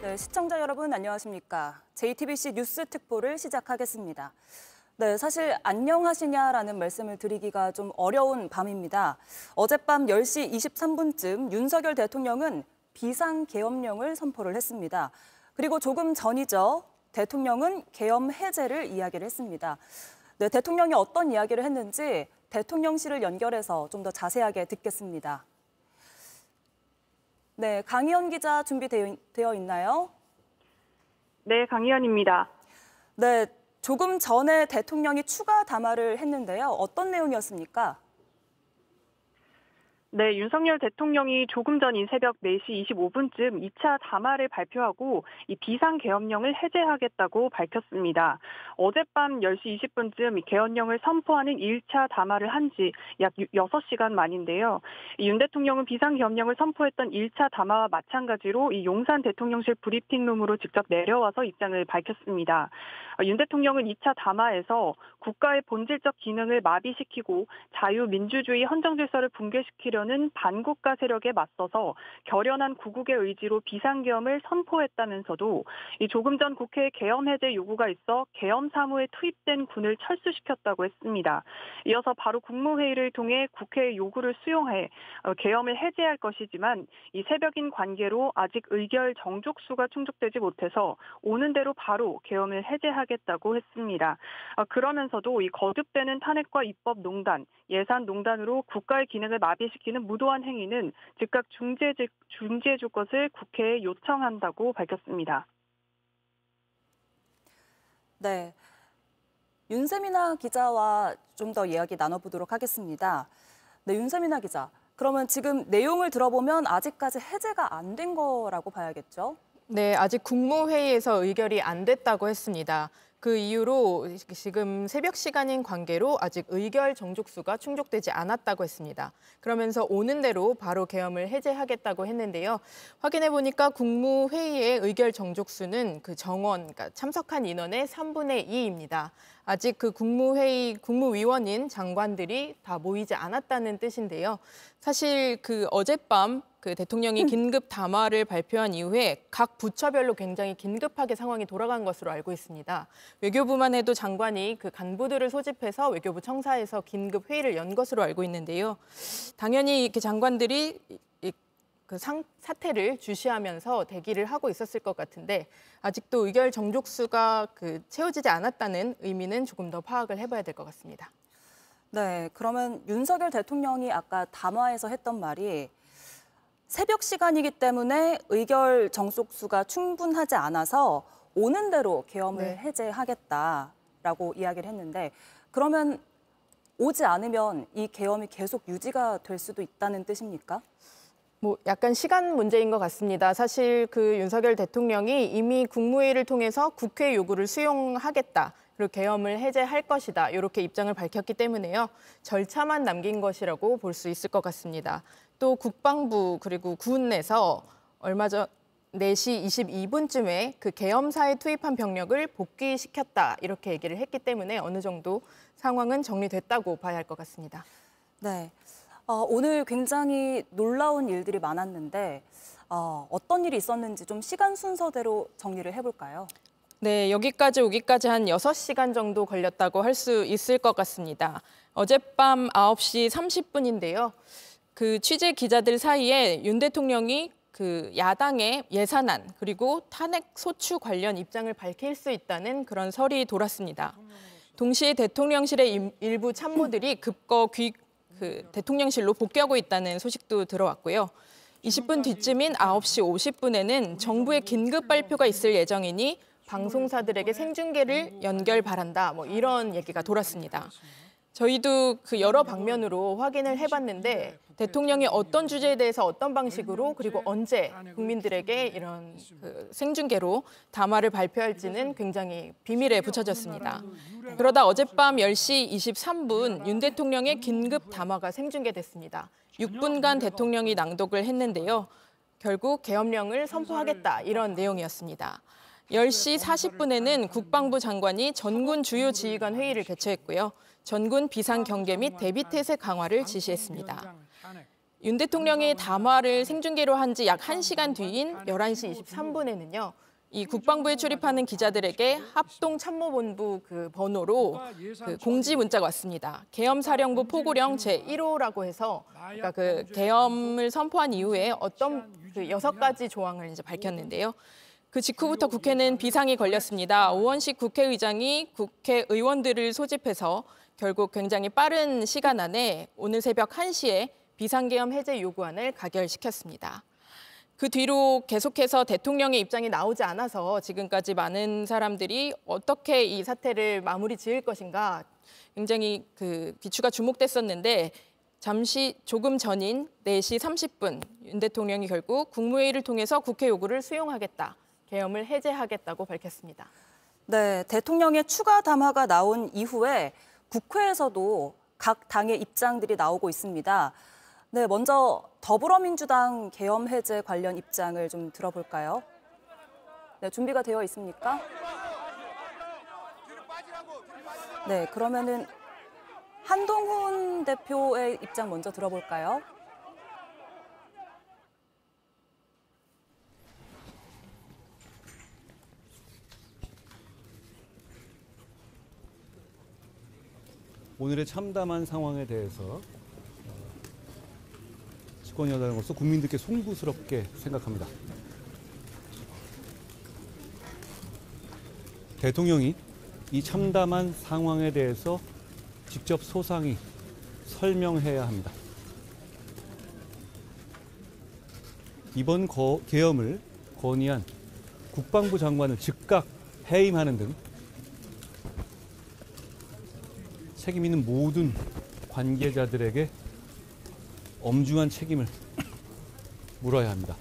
네, 시청자 여러분 안녕하십니까. JTBC 뉴스 특보를 시작하겠습니다. 네, 사실 안녕하시냐라는 말씀을 드리기가 좀 어려운 밤입니다. 어젯밤 10시 23분쯤 윤석열 대통령은 비상계엄령을 선포를 했습니다. 그리고 조금 전이죠. 대통령은 계엄 해제를 이야기를 했습니다. 네, 대통령이 어떤 이야기를 했는지 대통령실을 연결해서 좀 더 자세하게 듣겠습니다. 네, 강희연 기자 준비되어 있나요? 네, 강희연입니다. 네, 조금 전에 대통령이 추가 담화를 했는데요. 어떤 내용이었습니까? 네, 윤석열 대통령이 조금 전인 새벽 4시 25분쯤 2차 담화를 발표하고 이 비상계엄령을 해제하겠다고 밝혔습니다. 어젯밤 10시 20분쯤 계엄령을 선포하는 1차 담화를 한 지 약 6시간 만인데요. 윤 대통령은 비상계엄령을 선포했던 1차 담화와 마찬가지로 이 용산 대통령실 브리핑룸으로 직접 내려와서 입장을 밝혔습니다. 윤 대통령은 2차 담화에서 국가의 본질적 기능을 마비시키고 자유민주주의 헌정질서를 붕괴시키려는 반국가 세력에 맞서서 결연한 구국의 의지로 비상계엄을 선포했다면서도 조금 전 국회에 계엄 해제 요구가 있어 계엄 사무에 투입된 군을 철수시켰다고 했습니다. 이어서 바로 국무회의를 통해 국회의 요구를 수용해 계엄을 해제할 것이지만 이 새벽인 관계로 아직 의결 정족수가 충족되지 못해서 오는 대로 바로 계엄을 해제하겠다고 했습니다. 그러면서도 이 거듭되는 탄핵과 입법 농단, 예산 농단으로 국가의 기능을 마비시키는 무도한 행위는 즉각 중지해 줄 것을 국회에 요청한다고 밝혔습니다. 네, 윤세민아 기자와 좀 더 이야기 나눠보도록 하겠습니다. 네, 윤세민아 기자, 그러면 지금 내용을 들어보면 아직까지 해제가 안 된 거라고 봐야겠죠? 네, 아직 국무회의에서 의결이 안 됐다고 했습니다. 그 이유로 지금 새벽 시간인 관계로 아직 의결 정족수가 충족되지 않았다고 했습니다. 그러면서 오는 대로 바로 계엄을 해제하겠다고 했는데요. 확인해 보니까 국무회의의 의결 정족수는 그 정원, 그러니까 참석한 인원의 3분의 2입니다. 아직 그 국무위원인 장관들이 다 모이지 않았다는 뜻인데요. 사실 그 어젯밤 그 대통령이 긴급 담화를 발표한 이후에 각 부처별로 굉장히 긴급하게 상황이 돌아간 것으로 알고 있습니다. 외교부만 해도 장관이 그 간부들을 소집해서 외교부 청사에서 긴급 회의를 연 것으로 알고 있는데요. 당연히 이렇게 장관들이 그 사태를 주시하면서 대기를 하고 있었을 것 같은데 아직도 의결 정족수가 채워지지 않았다는 의미는 조금 더 파악을 해봐야 될 것 같습니다. 네, 그러면 윤석열 대통령이 아까 담화에서 했던 말이 새벽 시간이기 때문에 의결 정족수가 충분하지 않아서 오는 대로 계엄을 해제하겠다라고 이야기를 했는데 그러면 오지 않으면 이 계엄이 계속 유지가 될 수도 있다는 뜻입니까? 약간 시간 문제인 것 같습니다. 사실 그 윤석열 대통령이 이미 국무회의를 통해서 국회 요구를 수용하겠다. 그리고 계엄을 해제할 것이다. 이렇게 입장을 밝혔기 때문에요. 절차만 남긴 것이라고 볼 수 있을 것 같습니다. 또 국방부 그리고 군 내에서 얼마 전 4시 22분쯤에 그 계엄사에 투입한 병력을 복귀시켰다. 이렇게 얘기를 했기 때문에 어느 정도 상황은 정리됐다고 봐야 할 것 같습니다. 네. 오늘 굉장히 놀라운 일들이 많았는데 어떤 일이 있었는지 좀 시간 순서대로 정리를 해볼까요? 네, 여기까지 오기까지 한 6시간 정도 걸렸다고 할 수 있을 것 같습니다. 어젯밤 9시 30분인데요. 그 취재 기자들 사이에 윤 대통령이 그 야당의 예산안 그리고 탄핵 소추 관련 입장을 밝힐 수 있다는 그런 설이 돌았습니다. 동시에 대통령실의 일부 참모들이 급거 대통령실로 복귀하고 있다는 소식도 들어왔고요. 20분 뒤쯤인 9시 50분에는 정부의 긴급 발표가 있을 예정이니 방송사들에게 생중계를 연결 바란다. 이런 얘기가 돌았습니다. 저희도 그 여러 방면으로 확인을 해봤는데 대통령이 어떤 주제에 대해서 어떤 방식으로 그리고 언제 국민들에게 이런 생중계로 담화를 발표할지는 굉장히 비밀에 붙여졌습니다. 그러다 어젯밤 10시 23분 윤 대통령의 긴급 담화가 생중계됐습니다. 6분간 대통령이 낭독을 했는데요. 결국 계엄령을 선포하겠다 이런 내용이었습니다. 10시 40분에는 국방부 장관이 전군 주요 지휘관 회의를 개최했고요. 전군 비상경계 및 대비태세 강화를 지시했습니다. 윤 대통령이 담화를 생중계로 한 지 약 1시간 뒤인 11시 23분에는요. 이 국방부에 출입하는 기자들에게 합동참모본부 그 번호로 그 공지 문자가 왔습니다. 계엄사령부 포고령 제1호라고 해서 그러니까 그 계엄을 선포한 이후에 어떤 그 6가지 조항을 이제 밝혔는데요. 그 직후부터 국회는 비상이 걸렸습니다. 오원식 국회의장이 국회의원들을 소집해서 결국 굉장히 빠른 시간 안에 오늘 새벽 1시에 비상계엄 해제 요구안을 가결시켰습니다. 그 뒤로 계속해서 대통령의 입장이 나오지 않아서 지금까지 많은 사람들이 어떻게 이 사태를 마무리 지을 것인가 굉장히 그 귀추가 주목됐었는데 잠시 조금 전인 4시 30분 윤 대통령이 결국 국무회의를 통해서 국회 요구를 수용하겠다, 계엄을 해제하겠다고 밝혔습니다. 네, 대통령의 추가 담화가 나온 이후에 국회에서도 각 당의 입장들이 나오고 있습니다. 네, 먼저 더불어민주당 계엄 해제 관련 입장을 좀 들어볼까요? 네, 준비가 되어 있습니까? 네, 그러면은 한동훈 대표의 입장 먼저 들어볼까요? 오늘의 참담한 상황에 대해서 집권 여당으로서 국민들께 송구스럽게 생각합니다. 대통령이 이 참담한 상황에 대해서 직접 소상히 설명해야 합니다. 이번 계엄을 건의한 국방부 장관을 즉각 해임하는 등 책임 있는 모든 관계자들에게 엄중한 책임을 물어야 합니다.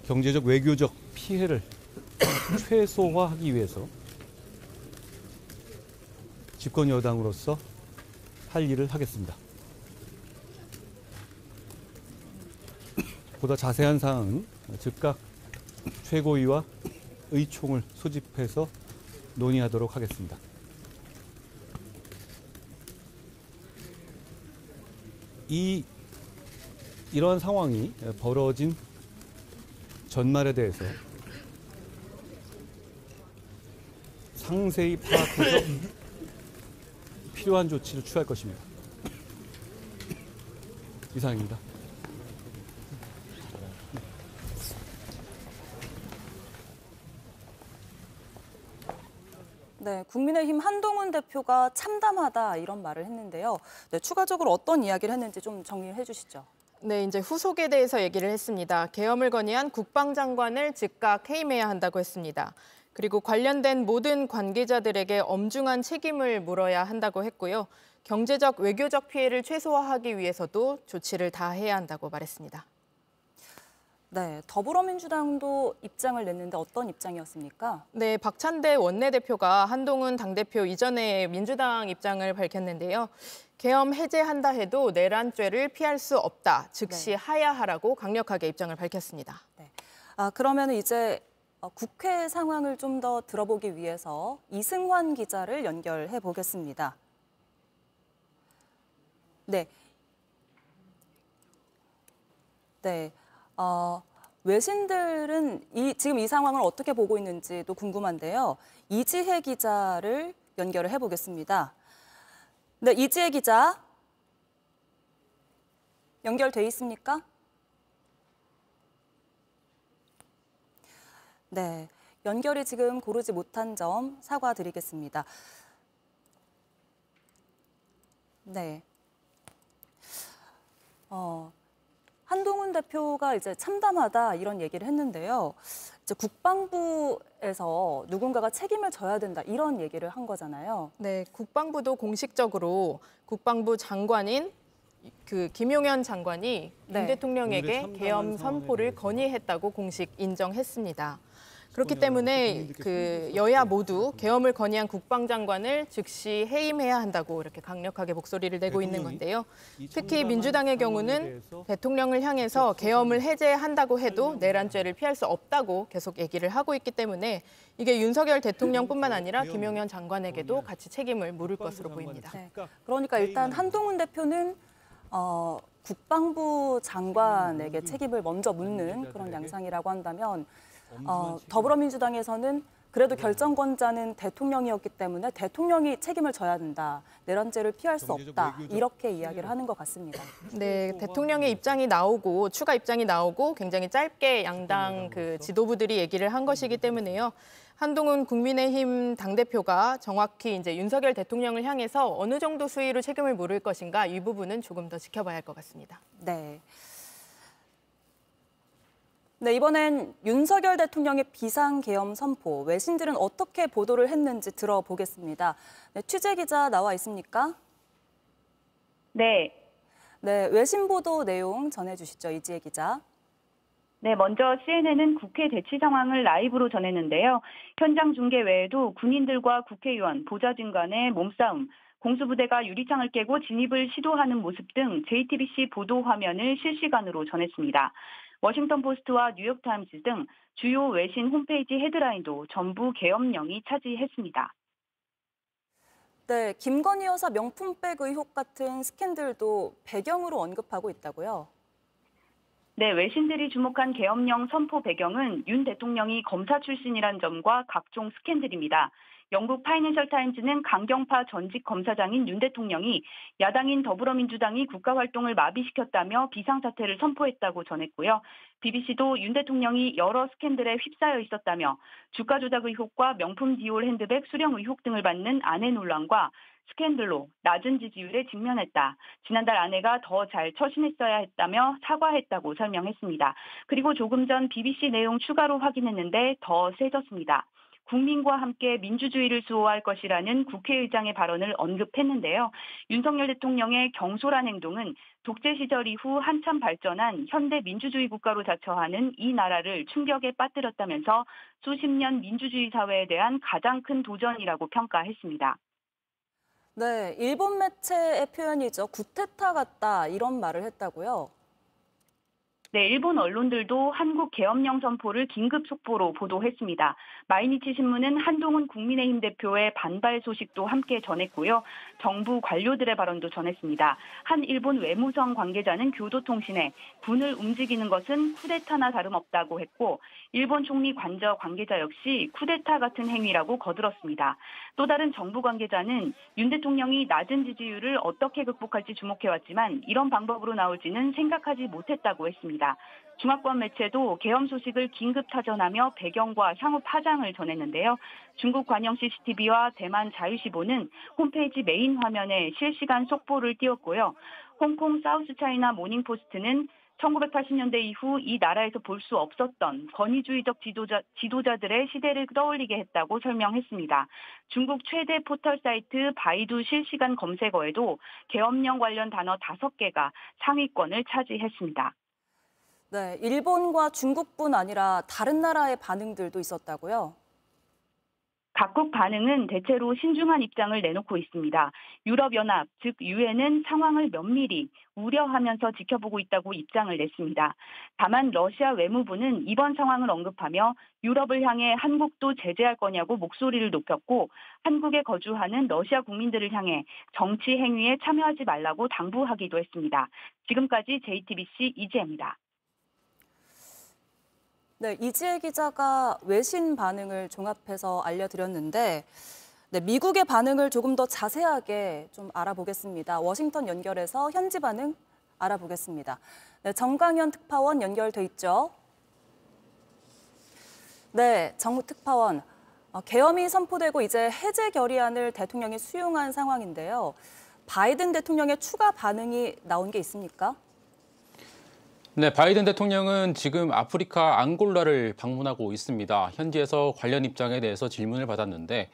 경제적, 외교적 피해를 최소화하기 위해서 집권 여당으로서 할 일을 하겠습니다. 보다 자세한 사항은 즉각 최고위와 의총을 소집해서 논의하도록 하겠습니다. 이러한 상황이 벌어진 전말에 대해서 상세히 파악해서 필요한 조치를 취할 것입니다. 이상입니다. 네, 국민의힘 한동훈 대표가 참담하다 이런 말을 했는데요. 네, 추가적으로 어떤 이야기를 했는지 좀 정리를 해주시죠. 네, 이제 후속에 대해서 얘기를 했습니다. 계엄을 건의한 국방장관을 즉각 해임해야 한다고 했습니다. 그리고 관련된 모든 관계자들에게 엄중한 책임을 물어야 한다고 했고요. 경제적, 외교적 피해를 최소화하기 위해서도 조치를 다해야 한다고 말했습니다. 네, 더불어민주당도 입장을 냈는데 어떤 입장이었습니까? 네, 박찬대 원내대표가 한동훈 당대표 이전에 민주당 입장을 밝혔는데요. 계엄 해제한다 해도 내란죄를 피할 수 없다. 즉시 하야하라고 강력하게 입장을 밝혔습니다. 네. 그러면 이제 국회 상황을 좀 더 들어보기 위해서 이승환 기자를 연결해 보겠습니다. 네. 네. 외신들은 지금 이 상황을 어떻게 보고 있는지도 궁금한데요. 이지혜 기자를 연결을 해보겠습니다. 네, 이지혜 기자. 연결돼 있습니까? 네, 연결이 지금 고르지 못한 점 사과드리겠습니다. 네. 한동훈 대표가 이제 참담하다 이런 얘기를 했는데요. 이제 국방부에서 누군가가 책임을 져야 된다 이런 얘기를 한 거잖아요. 네, 국방부도 공식적으로 국방부 장관인 그 김용현 장관이 윤 대통령에게 계엄 선포를 건의했다고 공식 인정했습니다. 그렇기 때문에 그 여야 모두 계엄을 건의한 국방장관을 즉시 해임해야 한다고 이렇게 강력하게 목소리를 내고 있는 건데요. 특히 민주당의 경우는 대통령을 향해서 계엄을 해제한다고 해도 내란죄를 피할 수 없다고 계속 얘기를 하고 있기 때문에 이게 윤석열 대통령뿐만 아니라 김용현 장관에게도 같이 책임을 물을 것으로 보입니다. 네. 그러니까 일단 한동훈 대표는 국방부 장관에게 책임을 먼저 묻는 그런 양상이라고 한다면 더불어민주당에서는 그래도 결정권자는 대통령이었기 때문에 대통령이 책임을 져야 된다. 내란죄를 피할 수 없다. 이렇게 이야기를 하는 것 같습니다. 네, 대통령의 입장이 나오고 추가 입장이 나오고 굉장히 짧게 양당 그 지도부들이 얘기를 한 것이기 때문에요. 한동훈 국민의힘 당대표가 정확히 이제 윤석열 대통령을 향해서 어느 정도 수위로 책임을 물을 것인가 이 부분은 조금 더 지켜봐야 할 것 같습니다. 네. 네, 이번엔 윤석열 대통령의 비상계엄 선포, 외신들은 어떻게 보도를 했는지 들어보겠습니다. 네, 취재 기자 나와 있습니까? 네. 네, 외신 보도 내용 전해주시죠, 이지혜 기자. 네, 먼저 CNN은 국회 대치 상황을 라이브로 전했는데요. 현장 중계 외에도 군인들과 국회의원, 보좌진 간의 몸싸움, 공수부대가 유리창을 깨고 진입을 시도하는 모습 등 JTBC 보도 화면을 실시간으로 전했습니다. 워싱턴 포스트와 뉴욕타임스 등 주요 외신 홈페이지 헤드라인도 전부 계엄령이 차지했습니다. 네, 김건희 여사 명품백 의혹 같은 스캔들도 배경으로 언급하고 있다고요? 네, 외신들이 주목한 계엄령 선포 배경은 윤 대통령이 검사 출신이란 점과 각종 스캔들입니다. 영국 파이낸셜 타임즈는 강경파 전직 검사장인 윤 대통령이 야당인 더불어민주당이 국가활동을 마비시켰다며 비상사태를 선포했다고 전했고요. BBC도 윤 대통령이 여러 스캔들에 휩싸여 있었다며 주가 조작 의혹과 명품 디올 핸드백 수령 의혹 등을 받는 아내 논란과 스캔들로 낮은 지지율에 직면했다. 지난달 아내가 더 잘 처신했어야 했다며 사과했다고 설명했습니다. 그리고 조금 전 BBC 내용 추가로 확인했는데 더 세졌습니다. 국민과 함께 민주주의를 수호할 것이라는 국회의장의 발언을 언급했는데요. 윤석열 대통령의 경솔한 행동은 독재 시절 이후 한참 발전한 현대 민주주의 국가로 자처하는 이 나라를 충격에 빠뜨렸다면서 수십 년 민주주의 사회에 대한 가장 큰 도전이라고 평가했습니다. 네, 일본 매체의 표현이죠. 구테타 같다 이런 말을 했다고요? 네, 일본 언론들도 한국 계엄령 선포를 긴급 속보로 보도했습니다. 마이니치 신문은 한동훈 국민의힘 대표의 반발 소식도 함께 전했고요. 정부 관료들의 발언도 전했습니다. 한 일본 외무성 관계자는 교도통신에 군을 움직이는 것은 쿠데타나 다름없다고 했고 일본 총리 관저 관계자 역시 쿠데타 같은 행위라고 거들었습니다. 또 다른 정부 관계자는 윤 대통령이 낮은 지지율을 어떻게 극복할지 주목해왔지만 이런 방법으로 나올지는 생각하지 못했다고 했습니다. 중화권 매체도 계엄 소식을 긴급 타전하며 배경과 향후 파장을 전했는데요. 중국 관영 CCTV와 대만 자유시보는 홈페이지 메인 화면에 실시간 속보를 띄웠고요. 홍콩 사우스차이나 모닝포스트는 1980년대 이후 이 나라에서 볼 수 없었던 권위주의적 지도자들의 시대를 떠올리게 했다고 설명했습니다. 중국 최대 포털 사이트 바이두 실시간 검색어에도 계엄령 관련 단어 5개가 상위권을 차지했습니다. 네, 일본과 중국뿐 아니라 다른 나라의 반응들도 있었다고요? 각국 반응은 대체로 신중한 입장을 내놓고 있습니다. 유럽연합, 즉 유엔은 상황을 면밀히 우려하면서 지켜보고 있다고 입장을 냈습니다. 다만 러시아 외무부는 이번 상황을 언급하며 유럽을 향해 한국도 제재할 거냐고 목소리를 높였고 한국에 거주하는 러시아 국민들을 향해 정치 행위에 참여하지 말라고 당부하기도 했습니다. 지금까지 JTBC 이지혜입니다. 네, 이지혜 기자가 외신 반응을 종합해서 알려드렸는데 네, 미국의 반응을 조금 더 자세하게 좀 알아보겠습니다. 워싱턴 연결해서 현지 반응 알아보겠습니다. 네, 정광현 특파원 연결돼 있죠? 네, 정우 특파원. 계엄이 선포되고 이제 해제 결의안을 대통령이 수용한 상황인데요. 바이든 대통령의 추가 반응이 나온 게 있습니까? 네, 바이든 대통령은 지금 아프리카 앙골라를 방문하고 있습니다. 현지에서 관련 입장에 대해서 질문을 받았는데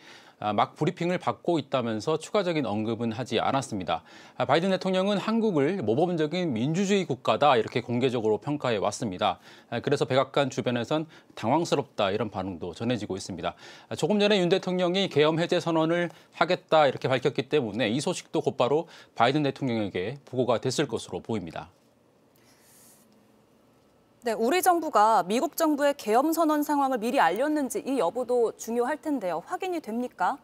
막 브리핑을 받고 있다면서 추가적인 언급은 하지 않았습니다. 바이든 대통령은 한국을 모범적인 민주주의 국가다 이렇게 공개적으로 평가해 왔습니다. 그래서 백악관 주변에선 당황스럽다 이런 반응도 전해지고 있습니다. 조금 전에 윤 대통령이 계엄 해제 선언을 하겠다 이렇게 밝혔기 때문에 이 소식도 곧바로 바이든 대통령에게 보고가 됐을 것으로 보입니다. 네, 우리 정부가 미국 정부의 계엄 선언 상황을 미리 알렸는지 이 여부도 중요할 텐데요. 확인이 됩니까?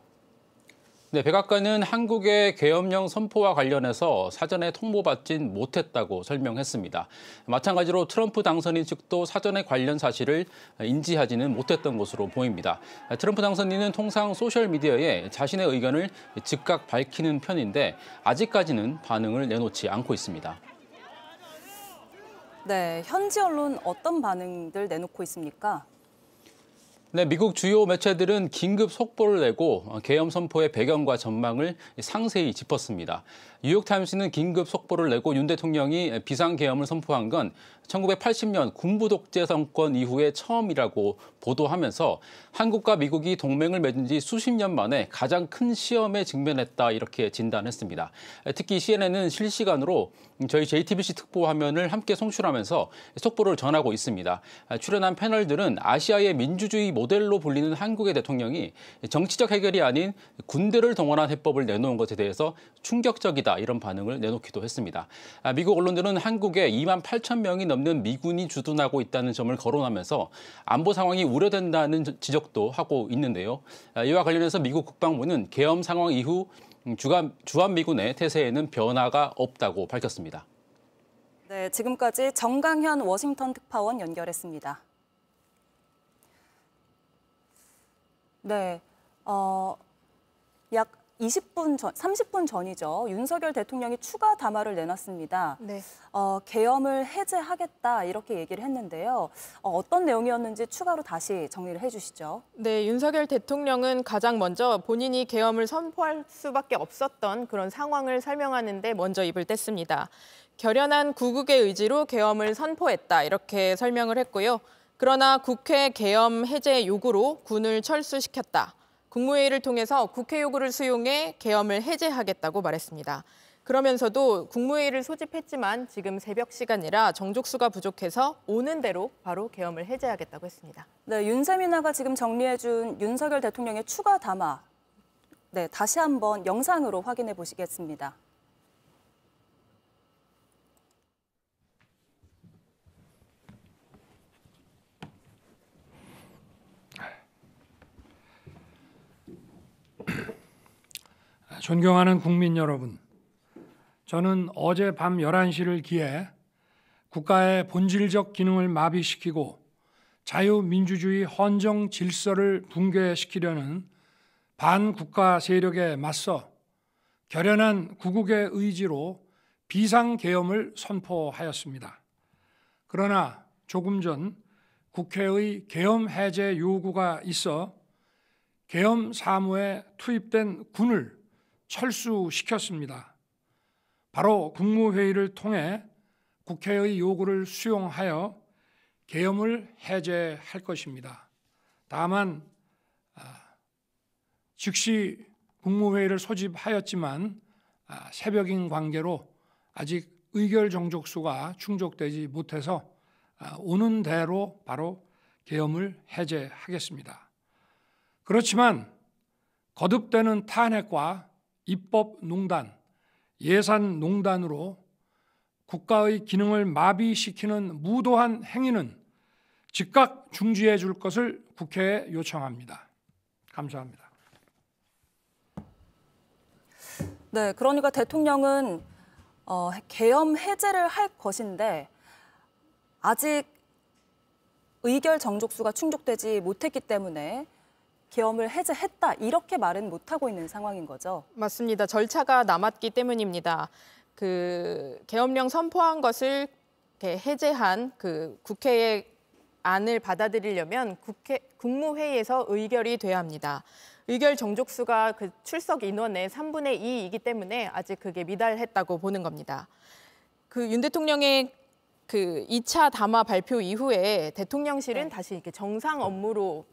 네, 백악관은 한국의 계엄령 선포와 관련해서 사전에 통보받진 못했다고 설명했습니다. 마찬가지로 트럼프 당선인 측도 사전에 관련 사실을 인지하지는 못했던 것으로 보입니다. 트럼프 당선인은 통상 소셜미디어에 자신의 의견을 즉각 밝히는 편인데 아직까지는 반응을 내놓지 않고 있습니다. 네, 현지 언론 어떤 반응들 내놓고 있습니까? 네, 미국 주요 매체들은 긴급 속보를 내고 계엄 선포의 배경과 전망을 상세히 짚었습니다. 뉴욕타임스는 긴급 속보를 내고 윤 대통령이 비상계엄을 선포한 건 1980년 군부 독재 정권 이후에 처음이라고 보도하면서 한국과 미국이 동맹을 맺은 지 수십 년 만에 가장 큰 시험에 직면했다 이렇게 진단했습니다. 특히 CNN은 실시간으로 저희 JTBC 특보 화면을 함께 송출하면서 속보를 전하고 있습니다. 출연한 패널들은 아시아의 민주주의 모델로 불리는 한국의 대통령이 정치적 해결이 아닌 군대를 동원한 해법을 내놓은 것에 대해서 충격적이다 이런 반응을 내놓기도 했습니다. 미국 언론들은 한국에 2만 8천 명이 넘는 미군이 주둔하고 있다는 점을 거론하면서 안보 상황이 우려된다는 지적도 하고 있는데요. 이와 관련해서 미국 국방부는 계엄 상황 이후 주한미군의 태세에는 변화가 없다고 밝혔습니다. 네, 지금까지 정강현 워싱턴 특파원 연결했습니다. 네, 약 20분 전, 30분 전이죠. 윤석열 대통령이 추가 담화를 내놨습니다. 네. 계엄을 해제하겠다 이렇게 얘기를 했는데요. 어떤 내용이었는지 추가로 다시 정리를 해주시죠. 네, 윤석열 대통령은 가장 먼저 본인이 계엄을 선포할 수밖에 없었던 그런 상황을 설명하는데 먼저 입을 뗐습니다. 결연한 구국의 의지로 계엄을 선포했다 이렇게 설명을 했고요. 그러나 국회 계엄 해제 요구로 군을 철수시켰다. 국무회의를 통해서 국회 요구를 수용해 계엄을 해제하겠다고 말했습니다. 그러면서도 국무회의를 소집했지만 지금 새벽 시간이라 정족수가 부족해서 오는 대로 바로 계엄을 해제하겠다고 했습니다. 네, 윤세민아가 지금 정리해준 윤석열 대통령의 추가 담화. 네, 다시 한번 영상으로 확인해 보시겠습니다. 존경하는 국민 여러분, 저는 어제 밤 11시를 기해 국가의 본질적 기능을 마비시키고 자유민주주의 헌정 질서를 붕괴시키려는 반국가 세력에 맞서 결연한 구국의 의지로 비상계엄을 선포하였습니다. 그러나 조금 전 국회의 계엄 해제 요구가 있어 계엄 사무에 투입된 군을 철수시켰습니다. 바로 국무회의를 통해 국회의 요구를 수용하여 계엄을 해제할 것입니다. 다만 즉시 국무회의를 소집하였지만 새벽인 관계로 아직 의결 정족수가 충족되지 못해서 오는 대로 바로 계엄을 해제하겠습니다. 그렇지만 거듭되는 탄핵과 입법농단, 예산농단으로 국가의 기능을 마비시키는 무도한 행위는 즉각 중지해 줄 것을 국회에 요청합니다. 감사합니다. 네, 그러니까 대통령은 계엄 해제를 할 것인데 아직 의결 정족수가 충족되지 못했기 때문에 계엄을 해제했다 이렇게 말은 못하고 있는 상황인 거죠. 맞습니다. 절차가 남았기 때문입니다. 그 계엄령 선포한 것을 해제한 그 국회의 안을 받아들이려면 국무회의에서 의결이 돼야 합니다. 의결 정족수가 그 출석 인원의 3분의 2이기 때문에 아직 그게 미달했다고 보는 겁니다. 그 윤 대통령의 그 2차 담화 발표 이후에 대통령실은 다시 이렇게 정상 업무로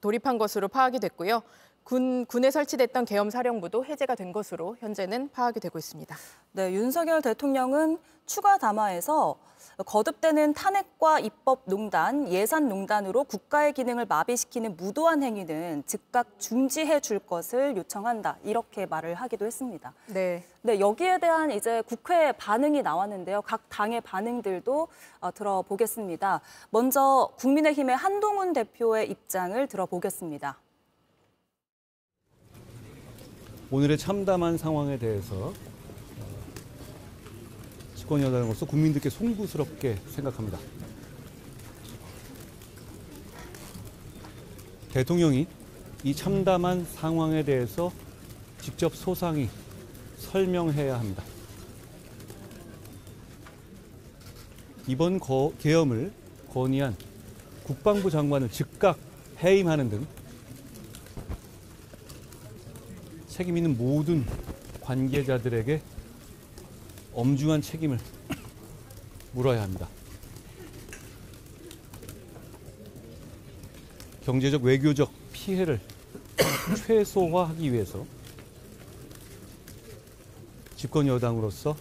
돌입한 것으로 파악이 됐고요. 군에 설치됐던 계엄 사령부도 해제가 된 것으로 현재는 파악이 되고 있습니다. 네, 윤석열 대통령은 추가 담화에서 거듭되는 탄핵과 입법농단, 예산농단으로 국가의 기능을 마비시키는 무도한 행위는 즉각 중지해 줄 것을 요청한다. 이렇게 말을 하기도 했습니다. 네. 네, 여기에 대한 이제 국회 반응이 나왔는데요. 각 당의 반응들도 들어보겠습니다. 먼저 국민의힘의 한동훈 대표의 입장을 들어보겠습니다. 오늘의 참담한 상황에 대해서 집권 여당으로서 국민들께 송구스럽게 생각합니다. 대통령이 이 참담한 상황에 대해서 직접 소상히 설명해야 합니다. 이번 계엄을 건의한 국방부 장관을 즉각 해임하는 등 책임 있는 모든 관계자들에게 엄중한 책임을 물어야 합니다. 경제적, 외교적 피해를 최소화하기 위해서 집권 여당으로서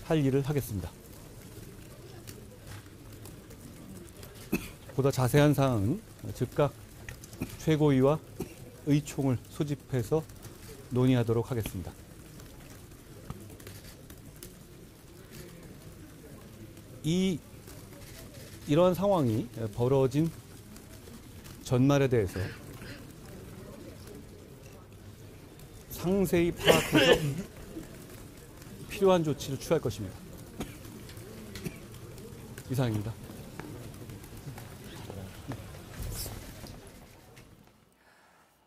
할 일을 하겠습니다. 보다 자세한 사항은 즉각 최고위와 의총을 소집해서 논의하도록 하겠습니다. 이러한 상황이 벌어진 전말에 대해서 상세히 파악해서 필요한 조치를 취할 것입니다. 이상입니다.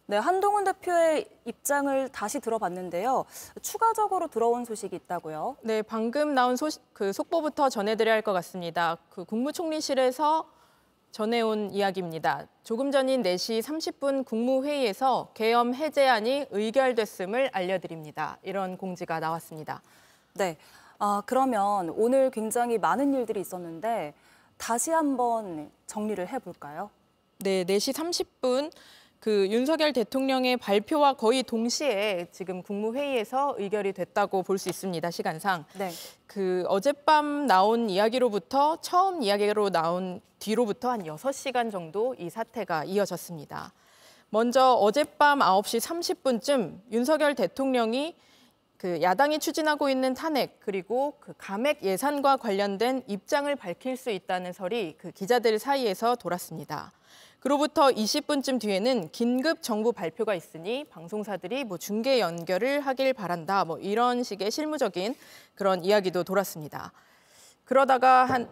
네, 한동훈 대표의 입장을 다시 들어봤는데요. 추가적으로 들어온 소식이 있다고요? 네, 방금 나온 속보부터 전해드려야 할 것 같습니다. 국무총리실에서 전해온 이야기입니다. 조금 전인 4시 30분 국무회의에서 계엄 해제안이 의결됐음을 알려드립니다. 이런 공지가 나왔습니다. 네, 그러면 오늘 굉장히 많은 일들이 있었는데 다시 한번 정리를 해볼까요? 네, 4시 30분 윤석열 대통령의 발표와 거의 동시에 지금 국무회의에서 의결이 됐다고 볼 수 있습니다, 시간상. 네. 어젯밤 나온 이야기로부터 처음 이야기로 나온 뒤로부터 한 6시간 정도 이 사태가 이어졌습니다. 먼저 어젯밤 9시 30분쯤 윤석열 대통령이 야당이 추진하고 있는 탄핵 그리고 감액 예산과 관련된 입장을 밝힐 수 있다는 설이 기자들 사이에서 돌았습니다. 그로부터 20분쯤 뒤에는 긴급 정부 발표가 있으니 방송사들이 중계 연결을 하길 바란다. 이런 식의 실무적인 그런 이야기도 돌았습니다. 그러다가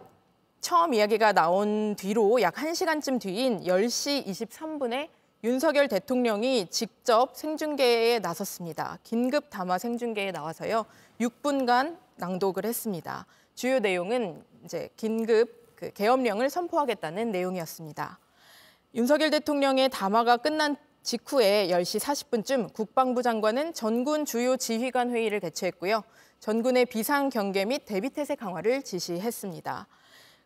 처음 이야기가 나온 뒤로 약 1시간쯤 뒤인 10시 23분에 윤석열 대통령이 직접 생중계에 나섰습니다. 긴급 담화 생중계에 나와서요. 6분간 낭독을 했습니다. 주요 내용은 이제 긴급 계엄령을 선포하겠다는 내용이었습니다. 윤석열 대통령의 담화가 끝난 직후에 10시 40분쯤 국방부 장관은 전군 주요 지휘관 회의를 개최했고요. 전군의 비상 경계 및 대비 태세 강화를 지시했습니다.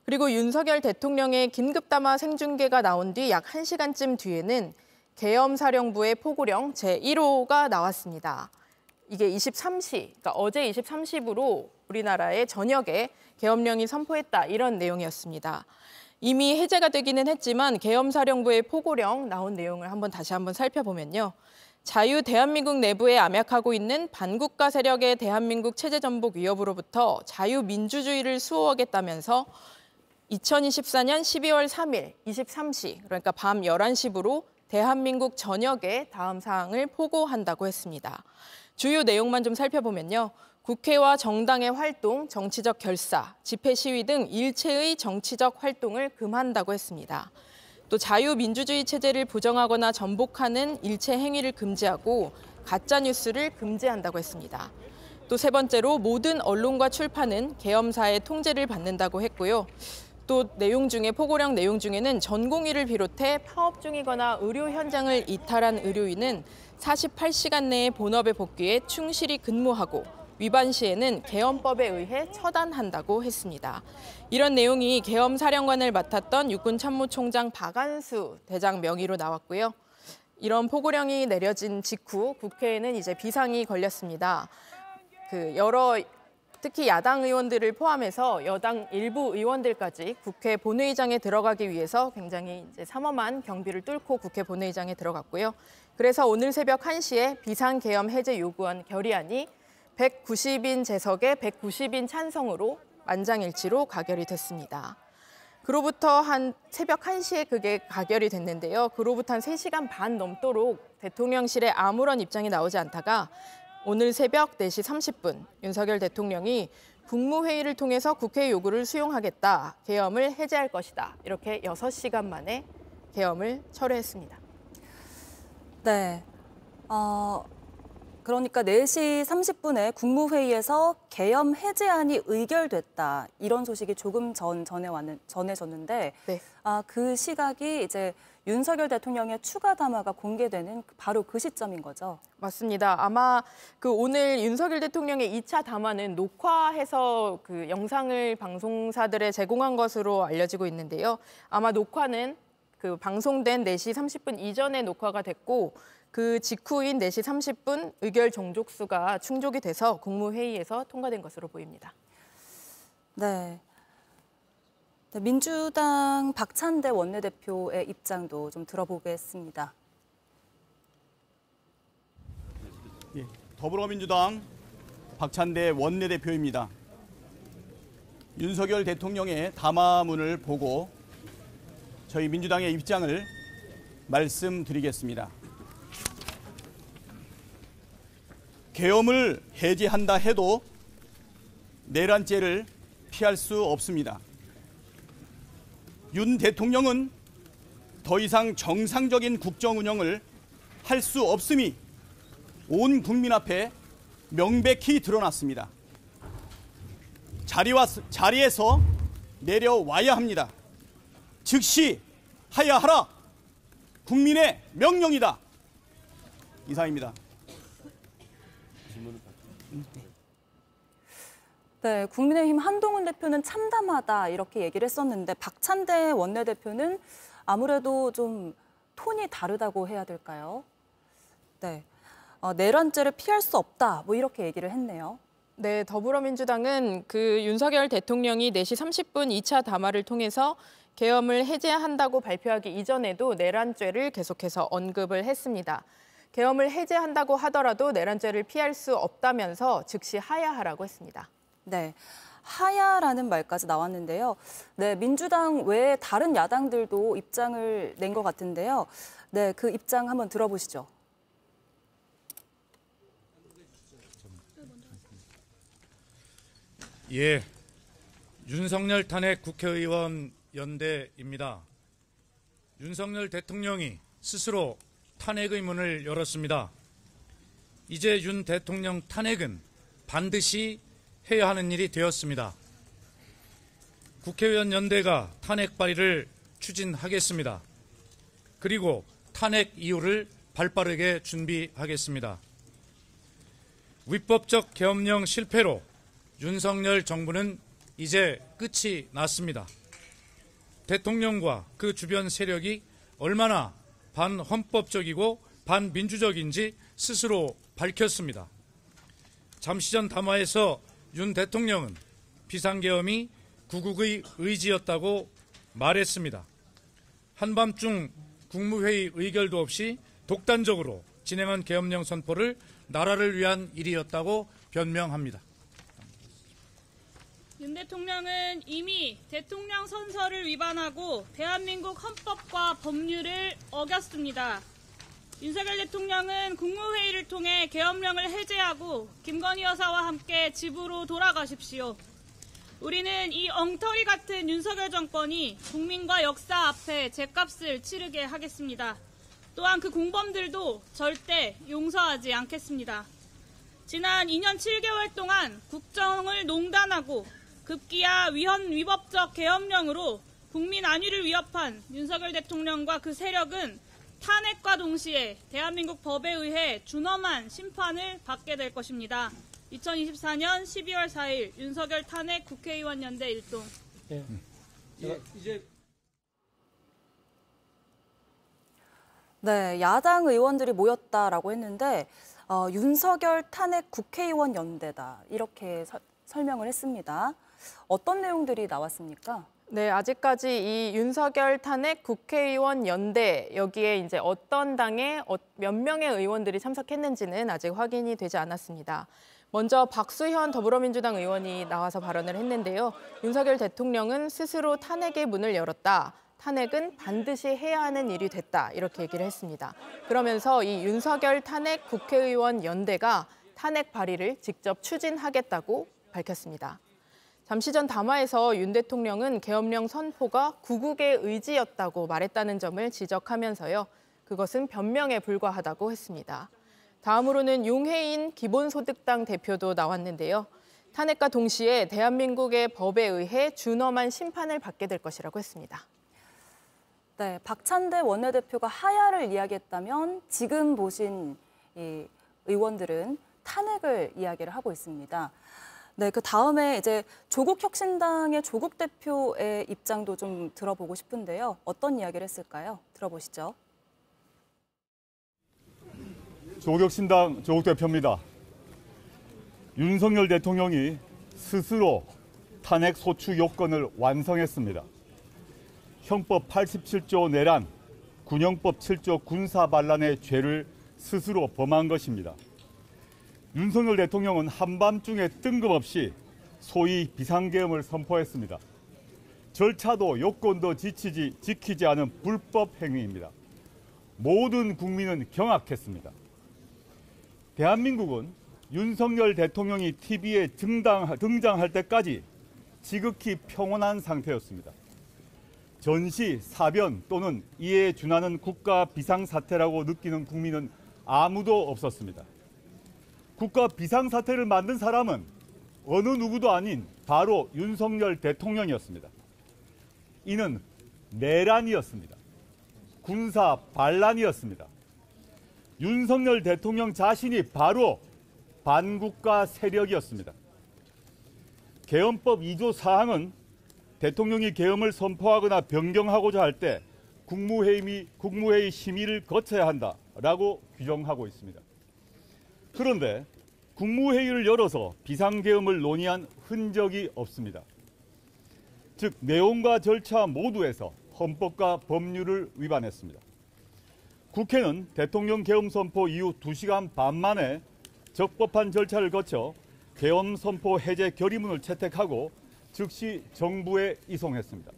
그리고 윤석열 대통령의 긴급 담화 생중계가 나온 뒤 약 1시간쯤 뒤에는 계엄사령부의 포고령 제1호가 나왔습니다. 이게 23시, 그러니까 어제 23시부로 우리나라의 전역에 계엄령이 선포했다 이런 내용이었습니다. 이미 해제가 되기는 했지만 계엄사령부의 포고령 나온 내용을 다시 한번 살펴보면요. 자유 대한민국 내부에 암약하고 있는 반국가 세력의 대한민국 체제 전복 위협으로부터 자유민주주의를 수호하겠다면서 2024년 12월 3일 23시, 그러니까 밤 11시부로 대한민국 전역에 다음 사항을 포고한다고 했습니다. 주요 내용만 좀 살펴보면요. 국회와 정당의 활동, 정치적 결사, 집회 시위 등 일체의 정치적 활동을 금한다고 했습니다. 또 자유민주주의 체제를 부정하거나 전복하는 일체 행위를 금지하고 가짜뉴스를 금지한다고 했습니다. 또 세 번째로 모든 언론과 출판은 계엄사의 통제를 받는다고 했고요. 또 포고령 내용 중에는 전공의를 비롯해 파업 중이거나 의료 현장을 이탈한 의료인은 48시간 내에 본업에 복귀해 충실히 근무하고 위반 시에는 계엄법에 의해 처단한다고 했습니다. 이런 내용이 계엄 사령관을 맡았던 육군참모총장 박안수 대장 명의로 나왔고요. 이런 포고령이 내려진 직후 국회에는 이제 비상이 걸렸습니다. 특히 야당 의원들을 포함해서 여당 일부 의원들까지 국회 본회의장에 들어가기 위해서 굉장히 이제 삼엄한 경비를 뚫고 국회 본회의장에 들어갔고요. 그래서 오늘 새벽 1시에 비상계엄 해제 요구안 결의안이 190인 재석에 190인 찬성으로 만장일치로 가결이 됐습니다. 그로부터 한 새벽 1시에 그게 가결이 됐는데요. 그로부터 한 3시간 반 넘도록 대통령실에 아무런 입장이 나오지 않다가 오늘 새벽 4시 30분 윤석열 대통령이 국무회의를 통해서 국회 요구를 수용하겠다, 계엄을 해제할 것이다. 이렇게 6시간 만에 계엄을 철회했습니다. 네. 그러니까 4시 30분에 국무회의에서 계엄 해제안이 의결됐다. 이런 소식이 조금 전해졌는데 네. 그 시각이 이제 윤석열 대통령의 추가 담화가 공개되는 바로 그 시점인 거죠. 맞습니다. 아마 오늘 윤석열 대통령의 2차 담화는 녹화해서 그 영상을 방송사들에 제공한 것으로 알려지고 있는데요. 아마 녹화는 그 방송된 4시 30분 이전에 녹화가 됐고 그 직후인 4시 30분 의결 종족수가 충족이 돼서 국무회의에서 통과된 것으로 보입니다. 네. 민주당 박찬대 원내대표의 입장도 좀 들어보겠습니다. 예, 더불어민주당 박찬대 원내대표입니다. 윤석열 대통령의 담화문을 보고 저희 민주당의 입장을 말씀드리겠습니다. 계엄을 해제한다 해도 내란죄를 피할 수 없습니다. 윤 대통령은 더 이상 정상적인 국정 운영을 할 수 없음이 온 국민 앞에 명백히 드러났습니다. 자리에서 내려와야 합니다. 즉시 하야하라. 국민의 명령이다. 이상입니다. 네, 국민의힘 한동훈 대표는 참담하다 이렇게 얘기를 했었는데 박찬대 원내대표는 아무래도 좀 톤이 다르다고 해야 될까요? 네, 내란죄를 피할 수 없다 뭐 이렇게 얘기를 했네요. 네, 더불어민주당은 그 윤석열 대통령이 4시 30분 2차 담화를 통해서 계엄을 해제한다고 발표하기 이전에도 내란죄를 계속해서 언급을 했습니다. 계엄을 해제한다고 하더라도 내란죄를 피할 수 없다면서 즉시 하야하라고 했습니다. 네, 하야라는 말까지 나왔는데요. 네, 민주당 외에 다른 야당들도 입장을 낸 것 같은데요. 네, 그 입장 한번 들어보시죠. 예, 윤석열 탄핵 국회의원 연대입니다. 윤석열 대통령이 스스로 탄핵의 문을 열었습니다. 이제 윤 대통령 탄핵은 반드시 해야 하는 일이 되었습니다. 국회의원 연대가 탄핵 발의를 추진하겠습니다. 그리고 탄핵 이유를 발빠르게 준비하겠습니다. 위법적 계엄령 실패로 윤석열 정부는 이제 끝이 났습니다. 대통령과 그 주변 세력이 얼마나 반헌법적이고 반민주적인지 스스로 밝혔습니다. 잠시 전 담화에서 윤 대통령은 비상계엄이 구국의 의지였다고 말했습니다. 한밤중 국무회의 의결도 없이 독단적으로 진행한 계엄령 선포를 나라를 위한 일이었다고 변명합니다. 윤 대통령은 이미 대통령 선서를 위반하고 대한민국 헌법과 법률을 어겼습니다. 윤석열 대통령은 국무회의를 통해 계엄령을 해제하고 김건희 여사와 함께 집으로 돌아가십시오. 우리는 이 엉터리 같은 윤석열 정권이 국민과 역사 앞에 죗값을 치르게 하겠습니다. 또한 그 공범들도 절대 용서하지 않겠습니다. 지난 2년 7개월 동안 국정을 농단하고 급기야 위헌위법적 계엄령으로 국민 안위를 위협한 윤석열 대통령과 그 세력은 탄핵과 동시에 대한민국 법에 의해 준엄한 심판을 받게 될 것입니다. 2024년 12월 4일 윤석열 탄핵 국회의원 연대 일동. 이제 네, 야당 의원들이 모였다라고 했는데 윤석열 탄핵 국회의원 연대다 이렇게 설명을 했습니다. 어떤 내용들이 나왔습니까? 네, 아직까지 이 윤석열 탄핵 국회의원 연대 여기에 이제 어떤 당의 몇 명의 의원들이 참석했는지는 아직 확인이 되지 않았습니다. 먼저 박수현 더불어민주당 의원이 나와서 발언을 했는데요. 윤석열 대통령은 스스로 탄핵의 문을 열었다. 탄핵은 반드시 해야 하는 일이 됐다. 이렇게 얘기를 했습니다. 그러면서 이 윤석열 탄핵 국회의원 연대가 탄핵 발의를 직접 추진하겠다고 밝혔습니다. 잠시 전 담화에서 윤 대통령은 계엄령 선포가 구국의 의지였다고 말했다는 점을 지적하면서요. 그것은 변명에 불과하다고 했습니다. 다음으로는 용해인 기본소득당 대표도 나왔는데요. 탄핵과 동시에 대한민국의 법에 의해 준엄한 심판을 받게 될 것이라고 했습니다. 네, 박찬대 원내대표가 하야를 이야기했다면 지금 보신 이 의원들은 탄핵을 이야기를 하고 있습니다. 네, 그 다음에 이제 조국혁신당의 조국 대표의 입장도 좀 들어보고 싶은데요. 어떤 이야기를 했을까요? 들어보시죠. 조국혁신당 조국 대표입니다. 윤석열 대통령이 스스로 탄핵 소추 요건을 완성했습니다. 형법 87조 내란, 군형법 7조 군사반란의 죄를 스스로 범한 것입니다. 윤석열 대통령은 한밤중에 뜬금없이 소위 비상계엄을 선포했습니다. 절차도 요건도 지키지 않은 불법 행위입니다. 모든 국민은 경악했습니다. 대한민국은 윤석열 대통령이 TV에 등장할 때까지 지극히 평온한 상태였습니다. 전시, 사변 또는 이에 준하는 국가 비상사태라고 느끼는 국민은 아무도 없었습니다. 국가 비상사태를 만든 사람은 어느 누구도 아닌 바로 윤석열 대통령이었습니다. 이는 내란이었습니다. 군사 반란이었습니다. 윤석열 대통령 자신이 바로 반국가 세력이었습니다. 계엄법 2조 사항은 대통령이 계엄을 선포하거나 변경하고자 할 때 국무회의 심의를 거쳐야 한다라고 규정하고 있습니다. 그런데 국무회의를 열어서 비상계엄을 논의한 흔적이 없습니다. 즉 내용과 절차 모두에서 헌법과 법률을 위반했습니다. 국회는 대통령 계엄 선포 이후 2시간 반 만에 적법한 절차를 거쳐 계엄 선포 해제 결의문을 채택하고 즉시 정부에 이송했습니다.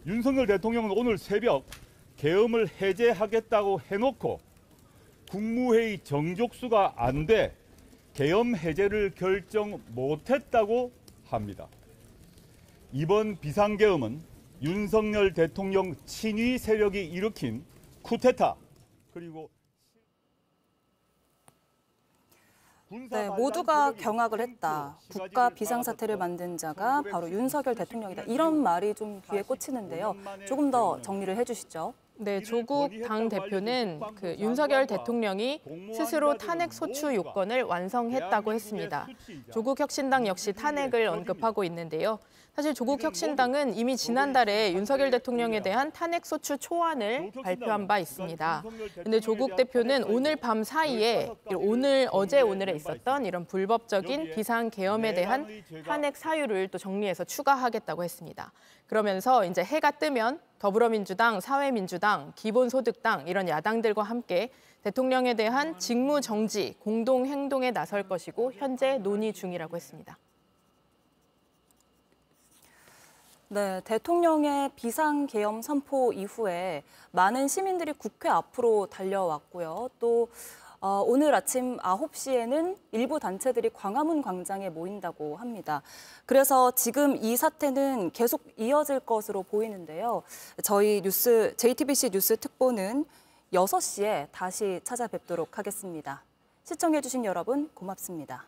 윤석열 대통령은 오늘 새벽 계엄을 해제하겠다고 해놓고 국무회의 정족수가 안 돼 계엄 해제를 결정 못했다고 합니다. 이번 비상계엄은 윤석열 대통령 친위 세력이 일으킨 쿠데타 그리고 네, 모두가 경악을 했다. 국가 비상사태를 만든 자가 바로 윤석열 대통령이다. 이런 말이 좀 귀에 꽂히는데요. 조금 더 정리를 해주시죠. 네, 조국 당 대표는 윤석열 대통령이 스스로 탄핵 소추 요건을 완성했다고 했습니다. 조국 혁신당 역시 탄핵을 언급하고 있는데요. 사실 조국 혁신당은 이미 지난달에 윤석열 대통령에 대한 탄핵 소추 초안을 발표한 바 있습니다. 그런데 조국 대표는 오늘 밤 사이에 어제 오늘에 있었던 이런 불법적인 비상계엄에 대한 탄핵 사유를 또 정리해서 추가하겠다고 했습니다. 그러면서 이제 해가 뜨면 더불어민주당, 사회민주당, 기본소득당 이런 야당들과 함께 대통령에 대한 직무 정지, 공동 행동에 나설 것이고 현재 논의 중이라고 했습니다. 네, 대통령의 비상계엄 선포 이후에 많은 시민들이 국회 앞으로 달려왔고요. 또 오늘 아침 9시에는 일부 단체들이 광화문 광장에 모인다고 합니다. 그래서 지금 이 사태는 계속 이어질 것으로 보이는데요. 저희 JTBC 뉴스 특보는 6시에 다시 찾아뵙도록 하겠습니다. 시청해주신 여러분 고맙습니다.